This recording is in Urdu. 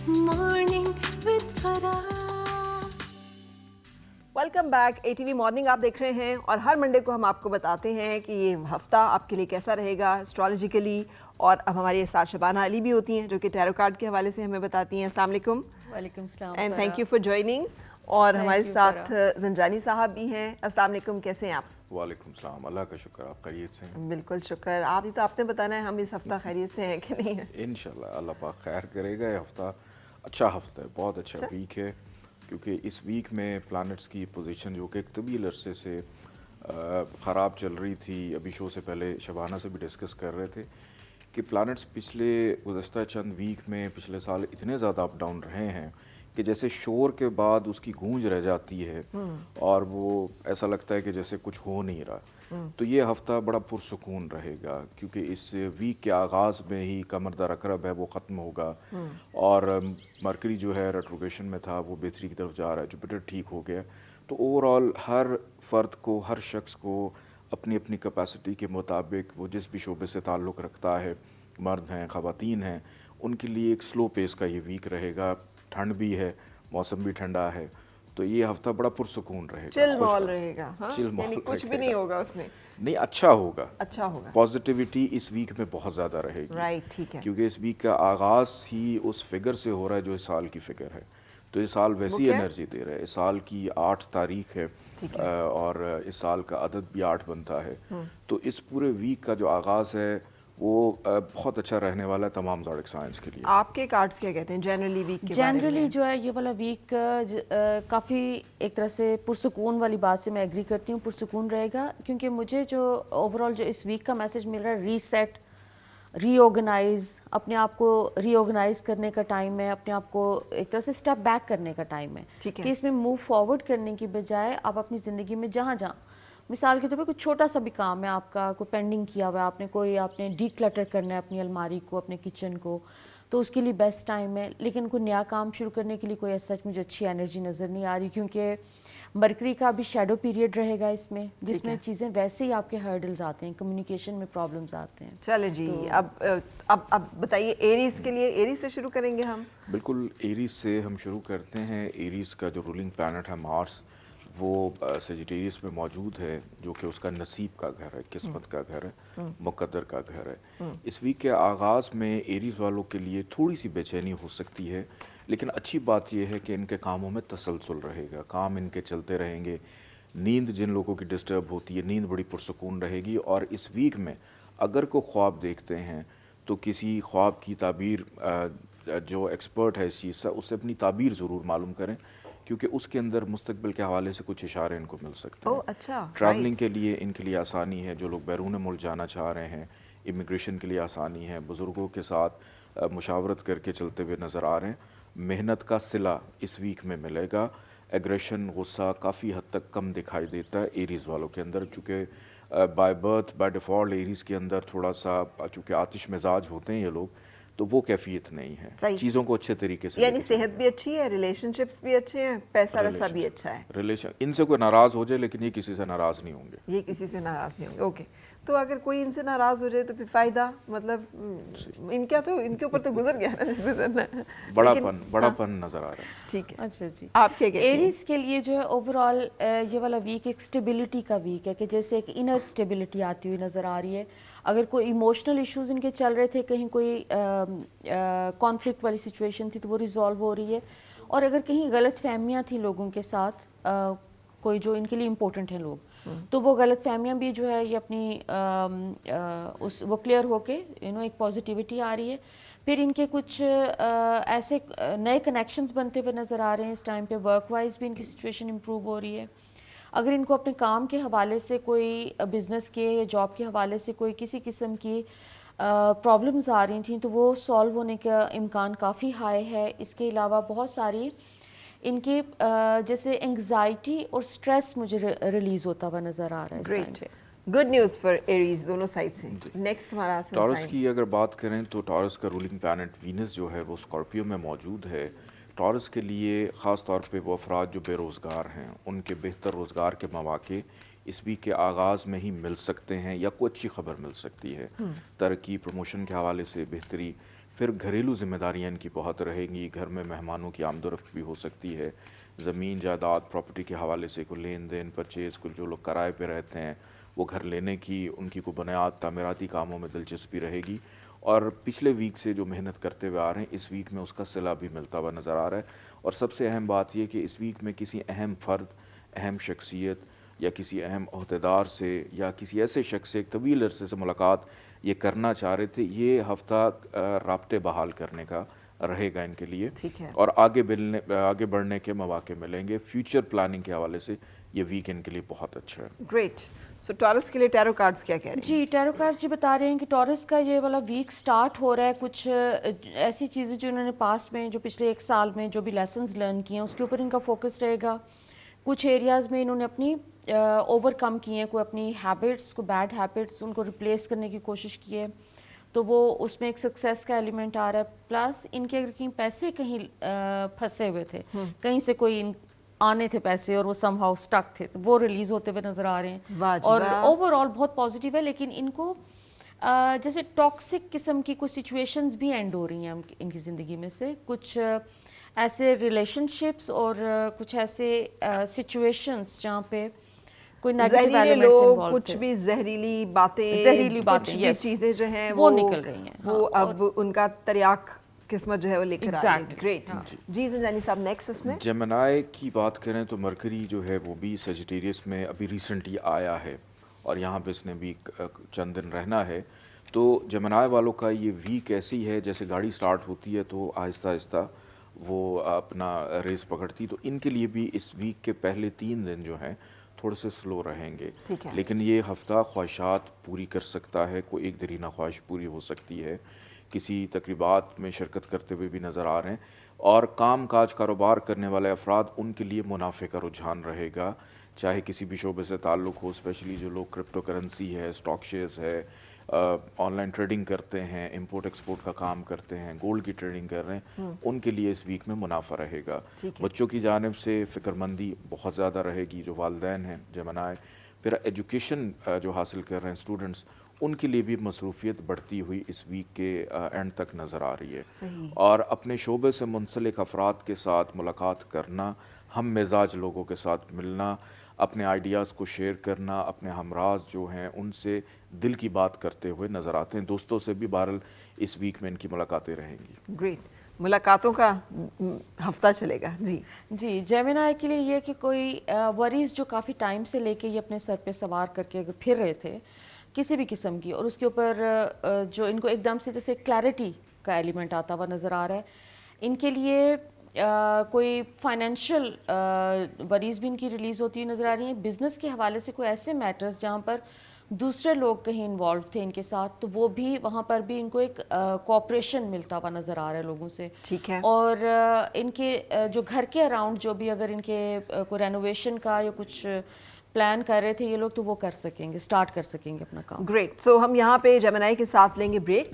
Morning with Farah. Welcome back A T V morning آپ دیکھ رہے ہیں اور ہر منڈے کو ہم آپ کو بتاتے ہیں کہ یہ ہفتہ آپ کے لیے کیسا رہے گا اسٹرالوجیکلی. اور اب ہماری ساتھ شبانہ علی بھی ہوتی ہیں جو کہ ٹیرو کارڈ کے حوالے سے ہمیں بتاتی ہیں. السلام علیکم. وعلیکم السلام and thank you for joining. اور ہمارے ساتھ زنجانی صاحب بھی ہیں. السلام علیکم, کیسے ہیں آپ؟ وعلیکم السلام, اللہ کا شکر, آپ خیریت سے ہیں؟ بالکل شکر. آپ ہی تو آپ نے بتانا ہے ہم اس ہفتہ خیریت سے ہیں کہ نہیں ہیں. انشاءاللہ اللہ پاک خیر کرے گا. یہ ہفتہ اچھا ہفتہ ہے, بہت اچھا ویک ہے, کیونکہ اس ویک میں پلانٹس کی پوزیشن جو کہ ایک طویل عرصے سے خراب چل رہی تھی, ابھی شو سے پہلے شبانہ سے بھی ڈسکس کر رہے تھے کہ پلانٹس پچھلے گزشتہ چند ویک میں پچھلے سال اتنے زیادہ اپ ڈاؤن رہے ہیں کہ جیسے شور کے بعد اس کی گونج رہ جاتی ہے اور وہ ایسا لگتا ہے کہ جیسے کچھ ہو نہیں رہا. تو یہ ہفتہ بڑا پرسکون رہے گا کیونکہ اس ویک کے آغاز میں ہی قمر دا رکرب ہے وہ ختم ہوگا, اور مرکری جو ہے ریٹروگریشن میں تھا وہ بہتری کی طرف جا رہا ہے, جوپیٹر ٹھیک ہو گیا. تو اوور آل ہر فرد کو, ہر شخص کو اپنی اپنی کیپیسٹی کے مطابق وہ جس بھی شعبے سے تعلق رکھتا ہے, مرد ہیں خواتین ہیں, ان کے لیے ایک سلو پیس کا یہ ویک رہے گا. ٹھنڈ بھی ہے, موسم بھی ٹھنڈا ہے, تو یہ ہفتہ بڑا پرسکون رہے گا, چل ماحول رہے گا. یعنی کچھ بھی نہیں ہوگا اس میں, نہیں اچھا ہوگا, اچھا ہوگا. پازیٹیوٹی اس ویک میں بہت زیادہ رہے گی, رائٹ, ٹھیک ہے, کیونکہ اس ویک کا آغاز ہی اس فگر سے ہو رہا ہے جو اس سال کی فگر ہے. تو اس سال ویسی انرجی دے رہا ہے. اس سال کی 8 تاریخ ہے اور اس سال کا عدد بھی 8 بنتا ہے. تو اس پورے ویک کا جو آغاز ہے وہ بہت اچھا رہنے والا ہے تمام زوڈک سائنس کے لیے. آپ کے کارڈز کیا کہتے ہیں جنرلی ویک کے بارے میں؟ جنرلی جو ہے یہ والا ویک کافی ایک طرح سے پرسکون والی بات سے میں ایگری کرتی ہوں, پرسکون رہے گا, کیونکہ مجھے جو اوور آل جو اس ویک کا میسج مل رہا ہے, ریسیٹ, ری آرگنائز, اپنے آپ کو ری آرگنائز کرنے کا ٹائم ہے, اپنے آپ کو ایک طرح سے اسٹیپ بیک کرنے کا ٹائم ہے, کہ اس میں موو فارورڈ کرنے کی بجائے آپ اپنی زندگی میں جہاں مثال کے طور پہ کوئی چھوٹا سا بھی کام ہے آپ کا, کوئی پینڈنگ کیا ہوا ہے آپ نے ڈی کلٹر کرنا ہے اپنی الماری کو, اپنے کچن کو, تو اس کے لیے بیسٹ ٹائم ہے. لیکن کوئی نیا کام شروع کرنے کے لیے کوئی سچ مجھے اچھی انرجی نظر نہیں آ رہی, کیونکہ مرکری کا بھی شیڈو پیریڈ رہے گا اس میں, جس میں چیزیں ویسے ہی آپ کے ہرڈلز آتے ہیں, کمیونیکیشن میں پرابلمز آتے ہیں. چلے جی, اب بتائیے ایریز کے لیے, ایریز سے شروع کریں گے ہم. بالکل, ایریز سے ہم شروع کرتے ہیں. ایریز کا جو رولنگ پلانٹ ہے مارس, وہ سیجیٹیریس میں موجود ہے, جو کہ اس کا نصیب کا گھر ہے, قسمت کا گھر ہے, مقدر کا گھر ہے. اس ویک کے آغاز میں ایریز والوں کے لیے تھوڑی سی بے چینی ہو سکتی ہے, لیکن اچھی بات یہ ہے کہ ان کے کاموں میں تسلسل رہے گا, کام ان کے چلتے رہیں گے. نیند جن لوگوں کی ڈسٹرب ہوتی ہے, نیند بڑی پرسکون رہے گی. اور اس ویک میں اگر کوئی خواب دیکھتے ہیں تو کسی خواب کی تعبیر, جو ایکسپرٹ ہے اس چیز سے, اس سے اپنی تعبیر ضرور معلوم کریں, کیونکہ اس کے اندر مستقبل کے حوالے سے کچھ اشارے ان کو مل سکتے ہیں. اچھا, ٹریولنگ کے لیے ان کے لیے آسانی ہے, جو لوگ بیرون ملک جانا چاہ رہے ہیں, امیگریشن کے لیے آسانی ہے, بزرگوں کے ساتھ مشاورت کر کے چلتے ہوئے نظر آ رہے ہیں. محنت کا صلہ اس ویک میں ملے گا. ایگریشن, غصہ کافی حد تک کم دکھائی دیتا ہے ایریز والوں کے اندر, چونکہ by birth by default arrays کے اندر تھوڑا سا, چونکہ آتش مزاج ہوتے ہیں یہ لوگ, تو وہ کیفیت نہیں ہے, چیزوں کو اچھے طریقے سے, یعنی صحت بھی اچھی ہے, ریلیشن شپس بھی اچھے ہیں, پیسہ ویسا بھی اچھا ہے. ریلیشن ان سے کوئی ناراض ہو جائے لیکن یہ کسی سے ناراض نہیں ہوں گے. یہ کسی سے ناراض نہیں ہوں گے. اوکے, تو اگر کوئی ان سے ناراض ہو جائے تو پھر فائدہ, مطلب ان کے اوپر تو گزر گیا نا, گزرنا بڑا پن نظر آ رہا ہے. ٹھیک ہے, اچھا جی, آپ کیا کہتے ہیں؟ ایریز کے لیے جو ہے اوور آل یہ والا ویک ایک اسٹیبلٹی کا ویک ہے, کہ جیسے ایک انر اسٹیبلٹی آتی ہوئی نظر آ رہی ہے. اگر کوئی ایموشنل ایشوز ان کے چل رہے تھے, کہیں کوئی کانفلکٹ والی سچویشن تھی, تو وہ ریزالو ہو رہی ہے. اور اگر کہیں غلط فہمیاں تھیں لوگوں کے ساتھ, کوئی جو ان کے لیے امپورٹنٹ ہیں لوگ, تو وہ غلط فہمیاں بھی جو ہے یہ اپنی وہ کلیئر ہو کے ایک پازیٹیوٹی آ رہی ہے. پھر ان کے کچھ ایسے نئے کنیکشنز بنتے ہوئے نظر آ رہے ہیں اس ٹائم پہ. ورک وائز بھی ان کی سچویشن امپروو ہو رہی ہے. اگر ان کو اپنے کام کے حوالے سے, کوئی بزنس کے یا جاب کے حوالے سے کوئی کسی قسم کی پرابلمز آ رہی تھیں, تو وہ سالو ہونے کا امکان کافی ہائی ہے. اس کے علاوہ بہت ساری ان کی جیسے انگزائٹی اور سٹریس مجھے ریلیز ہوتا ہوا نظر آ رہا ہے اس ٹائم پہ. گڈ نیوز فار ایریز دونوں سائڈ سے. نیکسٹ ہمارا ٹورس کی اگر بات کریں تو ٹورس کا رولنگ پلانٹ وینس جو ہے وہ اسکارپیو میں موجود ہے. ٹورس کے لیے خاص طور پہ وہ افراد جو بے روزگار ہیں, ان کے بہتر روزگار کے مواقع اس ویک کے آغاز میں ہی مل سکتے ہیں, یا کوئی اچھی خبر مل سکتی ہے. ترقی, پروموشن کے حوالے سے بہتری, پھر گھریلو ذمہ داریاں ان کی بہت رہیں گی، گھر میں مہمانوں کی آمد و رفت بھی ہو سکتی ہے، زمین جائیداد پراپرٹی کے حوالے سے کوئی لین دین پرچیز، کوئی جو لوگ کرائے پہ رہتے ہیں وہ گھر لینے کی ان کی کوئی بنیاد تعمیراتی کاموں میں دلچسپی رہے گی، اور پچھلے ویک سے جو محنت کرتے ہوئے آ رہے ہیں اس ویک میں اس کا صلہ بھی ملتا ہوا نظر آ رہا ہے۔ اور سب سے اہم بات یہ کہ اس ویک میں کسی اہم فرد، اہم شخصیت یا کسی اہم عہدیدار سے یا کسی ایسے شخص سے ایک طویل عرصے سے ملاقات یہ کرنا چاہ رہے تھے، یہ ہفتہ رابطے بحال کرنے کا رہے گا ان کے لیے، ٹھیک ہے، اور آگے بڑھنے کے مواقع ملیں گے۔ فیوچر پلاننگ کے حوالے سے یہ ویک ان کے لیے بہت اچھا ہے۔ گریٹ۔ سو ٹورس کے لیے ٹیرو کارڈز کیا کہہ رہے ہیں؟ جی ٹیرو کارڈز جی بتا رہے ہیں کہ ٹورس کا یہ والا ویک سٹارٹ ہو رہا ہے، کچھ ایسی چیزیں جو انہوں نے پاسٹ میں جو پچھلے ایک سال میں جو بھی لیسنز لرن کیے ہیں اس کے اوپر ان کا فوکس رہے گا۔ کچھ ایریاز میں انہوں نے اپنی اوور کم کیے ہیں، کوئی اپنی ہیبٹس کو بیڈ ہیبٹس ان کو ریپلیس کرنے کی کوشش کی ہے، تو وہ اس میں ایک سکسیس کا ایلیمنٹ آ رہا ہے۔ پلس ان کے اگر کہیں پیسے کہیں پھنسے ہوئے تھے، کہیں سے کوئی آنے تھے پیسے اور وہ سم ہاؤ اسٹک تھے، تو وہ ریلیز ہوتے ہوئے نظر آ رہے ہیں، اور اوور آل بہت پازیٹیو ہے۔ لیکن ان کو جیسے ٹاکسک قسم کی کچھ سچویشنز بھی اینڈ ہو رہی ہیں ان کی زندگی میں سے، کچھ ایسے ریلیشن شپس اور کچھ ایسے سچویشنز جہاں پہ کوئی نیگیٹو زہریلے ایلیمنٹس لوگ، انوالو کچھ تھے، بھی زہریلی باتیں، زہریلی باتیں، کچھ بھی yes، چیزیں جو ہیں وہ نکل رہی ہیں، وہ اب ان کا تریاک قسمت جو ہے وہ لے کر آ رہی ہے۔ Exactly، great. جی زنجانی صاحب نیکسٹ اس میں جیمنائی کی بات کریں تو مرکری جو ہے وہ بھی سیجیٹیریس میں ابھی ریسنٹلی آیا ہے، اور یہاں پہ اس نے بھی چند دن رہنا ہے۔ تو جیمنائی والوں کا یہ ویک ایسی ہے جیسے گاڑی سٹارٹ ہوتی ہے تو آہستہ آہستہ وہ اپنا ریس پکڑتی، تو ان کے لیے بھی اس ویک کے پہلے 3 دن جو ہیں تھوڑے سے سلو رہیں گے، لیکن یہ ہفتہ خواہشات پوری کر سکتا ہے، کوئی ایک درینہ خواہش پوری ہو سکتی ہے، کسی تقریبات میں شرکت کرتے ہوئے بھی نظر آ رہے ہیں، اور کام کاج کاروبار کرنے والے افراد ان کے لیے منافع کا رجحان رہے گا، چاہے کسی بھی شعبے سے تعلق ہو، اسپیشلی جو لوگ کرپٹو کرنسی ہے، اسٹاک شیئرز ہے، آن لائن ٹریڈنگ کرتے ہیں، امپورٹ ایکسپورٹ کا کام کرتے ہیں، گولڈ کی ٹریڈنگ کر رہے ہیں، ان کے لیے اس ویک میں منافع رہے گا۔ بچوں کی جانب سے فکر مندی بہت زیادہ رہے گی، جو والدین ہیں جیمنائی، پھر ایجوکیشن جو حاصل کر رہے ہیں اسٹوڈنٹس، ان کے لیے بھی مصروفیت بڑھتی ہوئی اس ویک کے اینڈ تک نظر آ رہی ہے، اور اپنے شعبے سے منسلک افراد کے ساتھ ملاقات کرنا، ہم مزاج لوگوں کے ساتھ ملنا، اپنے آئیڈیاز کو شیئر کرنا، اپنے ہمراز جو ہیں ان سے دل کی بات کرتے ہوئے نظر آتے ہیں۔ دوستوں سے بھی بہرحال اس ویک میں ان کی ملاقاتیں رہیں گی۔ گریٹ، ملاقاتوں کا ہفتہ چلے گا۔ جی جی جیمنائی کے لیے یہ کہ کوئی وریز جو کافی ٹائم سے لے کے یہ اپنے سر پہ سوار کر کے پھر رہے تھے کسی بھی قسم کی، اور اس کے اوپر جو ان کو ایک دم سے جیسے کلیئرٹی کا ایلیمنٹ آتا ہوا نظر آ رہا ہے، ان کے لیے کوئی فائنینشیل وریز بھی ان کی ریلیز ہوتی ہوئی نظر آ رہی ہیں۔ بزنس کے حوالے سے کوئی ایسے میٹرز جہاں پر دوسرے لوگ کہیں انوالو تھے ان کے ساتھ، تو وہ بھی وہاں پر بھی ان کو ایک کوآپریشن ملتا ہوا نظر آ رہا ہے لوگوں سے، ٹھیک ہے، اور ان کے جو گھر کے اراؤنڈ جو بھی اگر ان کے کوئی رینوویشن کا یا کچھ پلان کر رہے تھے یہ لوگ، تو وہ کر سکیں گے، سٹارٹ کر سکیں گے اپنا کام۔ گریٹ۔ سو ہم یہاں پہ جیمنائی کے ساتھ لیں گے بریک۔